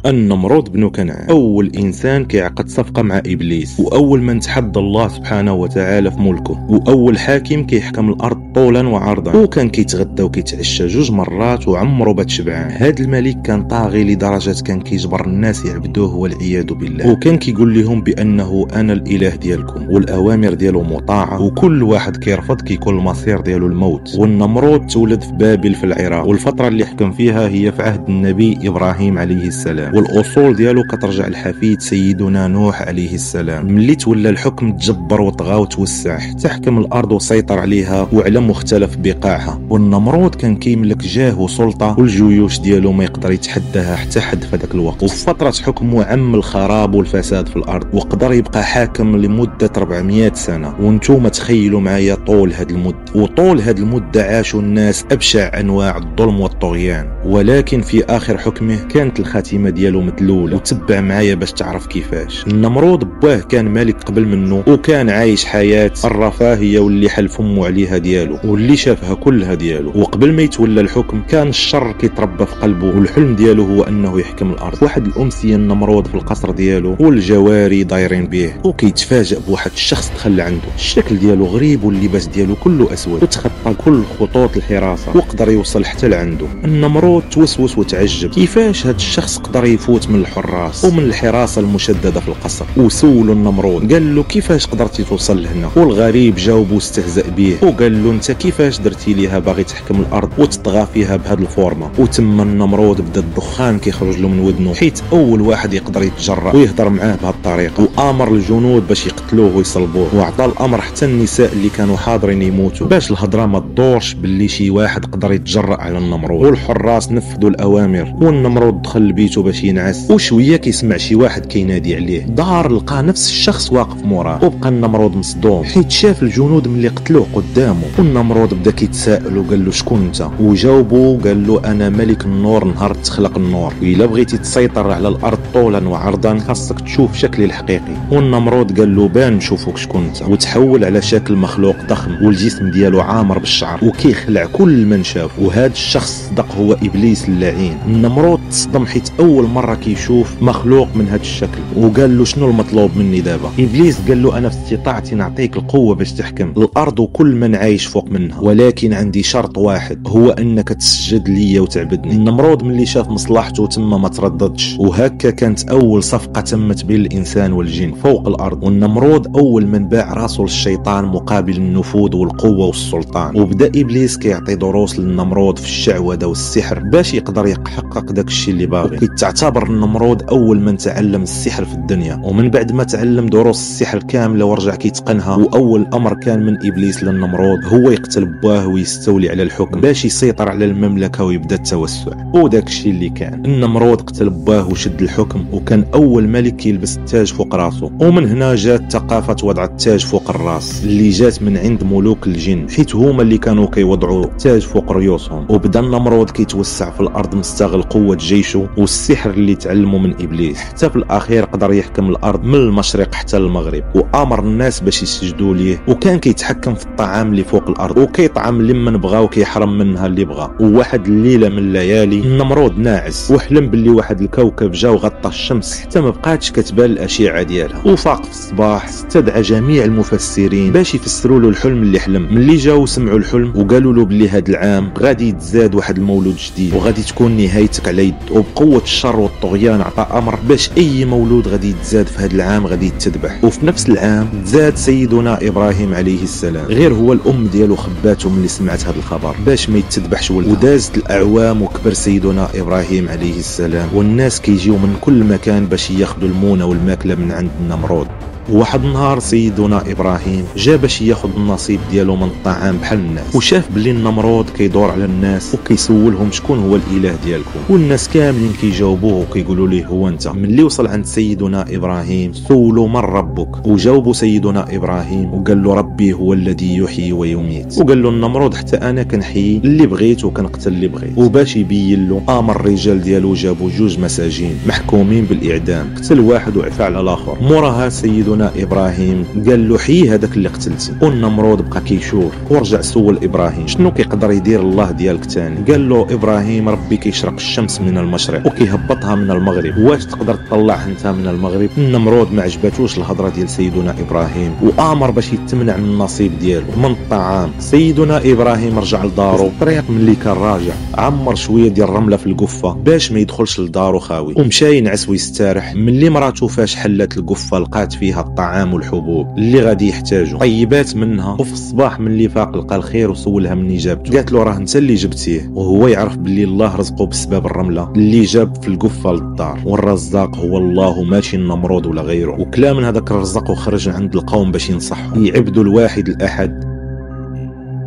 النمرود بن كنعان أول إنسان كيعقد صفقة مع إبليس، وأول من تحدى الله سبحانه وتعالى في ملكه، وأول حاكم كيحكم الأرض طولا وعرضا، وكان كيتغدى وكيتعشى 2 مرات وعمره بات شبعان. هذا الملك كان طاغي لدرجة كان كيجبر الناس يعبدوه والعياذ بالله، وكان كيقول لهم بأنه أنا الإله ديالكم والأوامر ديالو مطاعة، وكل واحد كيرفض كيكون المصير ديالو الموت. والنمرود تولد في بابل في العراق، والفترة اللي حكم فيها هي في عهد النبي إبراهيم عليه السلام، والاصول ديالو كترجع لحفيد سيدنا نوح عليه السلام. ملي تولى الحكم تجبر وطغى وتوسع حتى حكم الارض وسيطر عليها وعلى مختلف بقاعها. والنمرود كان كيملك جاه وسلطه، والجيوش ديالو ما يقدر يتحداها حتى حد في ذاك الوقت. وفي فتره حكمه عم الخراب والفساد في الارض، وقدر يبقى حاكم لمده 400 سنه. وانتم تخيلوا معايا طول هذه المده، وطول هذه المده عاشوا الناس ابشع انواع الظلم والطغيان. ولكن في اخر حكمه كانت الخاتمه ديالو مدلولة، وتبع معايا باش تعرف كيفاش. النمرود باه كان ملك قبل منه، وكان عايش حياة الرفاهية واللي حل فمه عليها ديالو واللي شافها كلها ديالو. وقبل ما يتولى الحكم كان الشر كيتربى في قلبه، والحلم ديالو هو انه يحكم الارض. واحد الامسية النمرود في القصر ديالو والجواري دايرين به، وكيتفاجئ بواحد الشخص دخل عنده. الشكل ديالو غريب واللباس ديالو كله اسود، وتخطى كل خطوط الحراسة وقدر يوصل حتى لعنده. النمرود توسوس وتعجب كيفاش هاد الشخص قدر يفوت من الحراس ومن الحراسة المشددة في القصر. وسولوا النمرود قال له كيفاش قدرتي توصل لهنا؟ والغريب جاوب واستهزأ به وقال له انت كيفاش درتي ليها باغي تحكم الارض وتطغى فيها بهذه الفورمه؟ وتم النمرود بدا الدخان كيخرج له من ودنه، حيت اول واحد يقدر يتجرأ ويهضر معاه بهذه الطريقه. وامر الجنود باش يقتلوه ويصلبوه، واعطى الامر حتى النساء اللي كانوا حاضرين يموتوا باش الهضره ما تدورش باللي شي واحد قدر يتجرأ على النمرود. والحراس نفذوا الاوامر، والنمرود دخل لبيته باش ينعس، وشويه كيسمع شي واحد كينادي عليه. دار لقى نفس الشخص واقف موراه، وبقى النمرود مصدوم حيت شاف الجنود ملي قتلوه قدامه. والنمرود بدا كيتسائل وقال له شكون انت؟ وجاوبه قال له انا ملك النور نهار تخلق النور، والا بغيتي تسيطر على الارض طولا وعرضا خاصك تشوف شكلي الحقيقي. والنمرود قال له بان نشوفك شكون انت، وتحول على شكل مخلوق ضخم والجسم ديالو عامر بالشعر وكيخلع كل من شاف. وهذا الشخص صدق هو ابليس اللعين. النمرود تصدم حيت اول مره كيشوف مخلوق من هذا الشكل، وقال له شنو المطلوب مني دابا؟ ابليس قال له انا في استطاعتي نعطيك القوه باش تحكم الارض وكل من عايش فوق منها، ولكن عندي شرط واحد، هو انك تسجد لي وتعبدني. النمرود ملي شاف مصلحته تما ما ترددش، وهكا كانت اول صفقه تمت بين الانسان والجن فوق الارض. والنمرود اول من باع راسه للشيطان مقابل النفوذ والقوه والسلطان. وبدا ابليس كيعطي دروس للنمرود في الشعوذه والسحر باش يقدر يحقق داك الشيء اللي باغي. كيتعتبر النمرود اول من تعلم السحر في الدنيا، ومن بعد ما تعلم دروس السحر كامله ورجع كيتقنها. واول امر كان من ابليس للنمرود هو يقتل باه ويستولي على الحكم باش يسيطر على المملكه ويبدا التوسع. وداك الشيء اللي كان النمرود قتل باه وشد الحكم، وكان اول ملك يلبس التاج فوق راسه. ومن هنا جات ثقافه وضع التاج فوق الراس اللي جات من عند ملوك الجن، حيت هما اللي كانوا كيوضعوا التاج فوق ريوسهم. وبدا النمرود كيتوسع في الارض مستغل قوه جيشه والسحر اللي تعلمه من ابليس، حتى في الاخير قدر يحكم الارض من المشرق حتى المغرب، وامر الناس باش يسجدوا ليه. وكان كيتحكم في الطعام اللي فوق الارض، وكيطعم لمن بغى وكيحرم منها اللي بغى. وواحد الليله من الليالي النمرود ناعس وحلم باللي واحد الكوكب جا وغطى الشمس حتى ما بقاتش كتبان الاشعه ديالها. وفاق في الصباح استدعى جميع المفسرين باش يفسروا له الحلم اللي حلم. ملي جاو سمعوا الحلم وقالوا له باللي هذا العام غادي يتزاد واحد المولود جديد وغادي تكون نهايتك على يد. وبقوه الشر والطغيان عطى امر باش اي مولود غادي يتزاد في هذا العام غادي يتذبح. وفي نفس العام تزاد سيدنا ابراهيم عليه السلام، غير هو الام ديالو خباته ملي سمعت هذا الخبر باش ما يتذبحش ولدها. ودازت الاعوام وكبر سيدنا ابراهيم عليه السلام، والناس كيجيو من كل مكان باش ياخذوا المونه والماكله من عند النمرود. وواحد النهار سيدنا ابراهيم جا باش ياخذ النصيب ديالو من الطعام بحال الناس، وشاف بلي النمرود كيدور على الناس وكيسولهم شكون هو الاله ديالكم. والناس كاملين كيجاوبوه وكيقولوا ليه هو انت. ملي وصل عند سيدنا ابراهيم سولوا من ربك، وجاوبوا سيدنا ابراهيم وقال له ربي هو الذي يحيي ويميت. وقال له النمرود حتى انا كنحيي اللي بغيت وكنقتل اللي بغيت. وباش يبين له امر الرجال ديالو جابوا 2 مساجين محكومين بالاعدام، قتل واحد وعفى على الاخر. موراها سيدنا سيدنا ابراهيم قال له حي هذاك اللي قتلتي. والنمرود بقى كيشوف ورجع سول ابراهيم شنو كيقدر يدير الله ديالك تاني. قال له ابراهيم ربي كيشرق الشمس من المشرق وكيهبطها من المغرب، واش تقدر تطلعها انت من المغرب؟ النمرود ما عجباتوش الهضره ديال سيدنا ابراهيم وامر باش يتمنع من النصيب ديالو من الطعام. سيدنا ابراهيم رجع لدارو. الطريق ملي كان راجع عمر شويه ديال الرمله في القفه باش ما يدخلش لدارو خاوي، ومشى ينعس ويستريح. ملي مراتو فاش حلات القفه لقات فيها الطعام والحبوب اللي غادي يحتاجو، طيبات منها. وفي الصباح ملي فاق لقى الخير وسولها منين جابتو، قالت له راه انت اللي جبتيه. وهو يعرف باللي الله رزقه بسبب الرمله اللي جاب في القفه للدار، والرزاق هو الله ماشي النمرود ولا غيره. وكلا من هذاك الرزاق وخرج عند القوم باش ينصحهم يعبدوا الواحد الاحد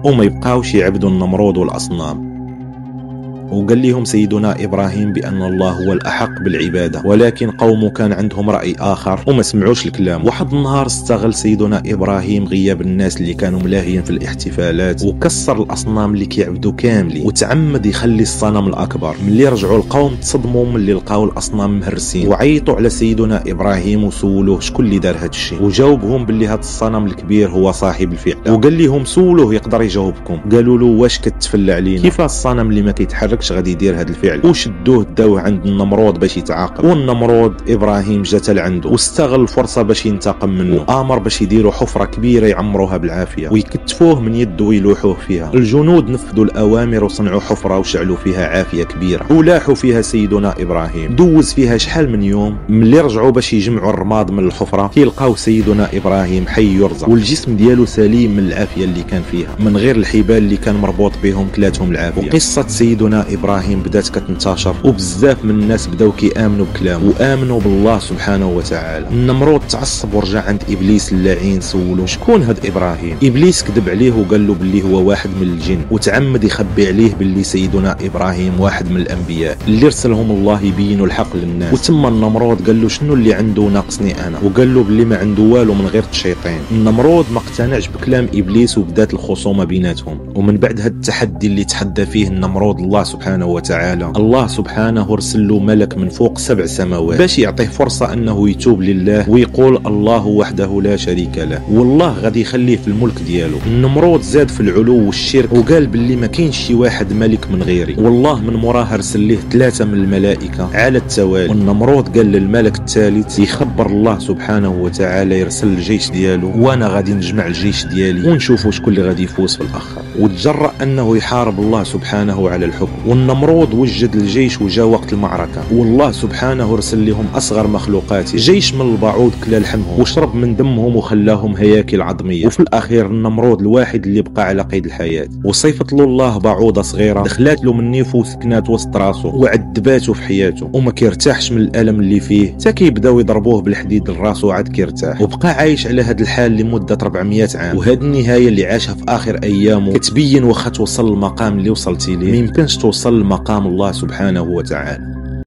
وما يبقاوش يعبدوا النمرود والاصنام. وقال لهم سيدنا إبراهيم بأن الله هو الأحق بالعبادة، ولكن قومه كان عندهم رأي آخر وما سمعوش الكلام. واحد النهار استغل سيدنا إبراهيم غياب الناس اللي كانوا ملاهيين في الاحتفالات وكسر الأصنام اللي كيعبدوا كاملين، وتعمد يخلي الصنم الأكبر. ملي رجعوا القوم تصدموا ملي لقاو الأصنام مهرسين، وعيطوا على سيدنا إبراهيم وسولوه شكون اللي دار هاد الشيء، وجاوبهم باللي هاد الصنم الكبير هو صاحب الفعل. وقال لهم سولوه يقدر يجاوبكم. قالوا له واش كتفلى علينا؟ كيف الصنم اللي ما كيتحرك غادي يدير هذا الفعل؟ وشدوه داوه عند النمرود باش يتعاقب. والنمرود ابراهيم جات لعنده واستغل الفرصه باش ينتقم منه، وامر باش يديروا حفره كبيره يعمروها بالعافيه ويكتفوه من يده ويلوحوه فيها. الجنود نفذوا الاوامر وصنعوا حفره وشعلوا فيها عافيه كبيره ولاحوا فيها سيدنا ابراهيم. دوز فيها شحال من يوم. ملي رجعوا باش يجمعوا الرماد من الحفره كيلقاو سيدنا ابراهيم حي يرزق، والجسم ديالو سليم من العافيه اللي كان فيها، من غير الحبال اللي كان مربوط بهم كلاتهم العافيه. وقصه سيدنا ابراهيم بدات كتنتشر وبزاف من الناس بداو كيامنوا بكلامه وامنوا بالله سبحانه وتعالى. النمرود تعصب ورجع عند ابليس اللعين سولو شكون هاد ابراهيم. ابليس كذب عليه وقال له باللي هو واحد من الجن، وتعمد يخبي عليه باللي سيدنا ابراهيم واحد من الانبياء اللي رسلهم الله يبينوا الحق للناس. وتم النمرود قال له شنو اللي عنده ناقصني انا، وقال له باللي ما عنده والو من غير الشيطان. النمرود ما اقتنعش بكلام ابليس وبدات الخصومه بيناتهم. ومن بعد هاد التحدي اللي تحدى فيه النمرود الله سبحانه وتعالى، الله سبحانه رسل له ملك من فوق 7 سماوات باش يعطيه فرصه انه يتوب لله ويقول الله وحده لا شريك له، والله غادي يخليه في الملك ديالو. النمرود زاد في العلو والشرك وقال باللي ما كاينش شي واحد ملك من غيري، والله من موراه رسل ليه 3 من الملائكه على التوالي. والنمرود قال للملك الثالث يخبر الله سبحانه وتعالى يرسل الجيش ديالو، وانا غادي نجمع الجيش ديالي ونشوفوا شكون اللي غادي يفوز في الاخر. وتجرأ انه يحارب الله سبحانه على الحكم. والنمرود وجد الجيش وجا وقت المعركه، والله سبحانه رسل لهم اصغر مخلوقاته، جيش من البعوض كلا لحمهم وشرب من دمهم وخلاهم هياكل عظميه. وفي الاخير النمرود الواحد اللي بقى على قيد الحياه، وصيفط له الله بعوضه صغيره دخلات له من نيفو وسكنات وسط راسه وعذباته في حياته، وما كيرتاحش من الالم اللي فيه حتى كيبداو يضربوه بالحديد لراسه عاد كيرتاح. وبقى عايش على هذا الحال لمده 400 عام. وهذه النهايه اللي عاشها في اخر ايامه كتبين واخا توصل للمقام اللي وصلتي ليه ما يمكنش توصل لمقام الله سبحانه وتعالى.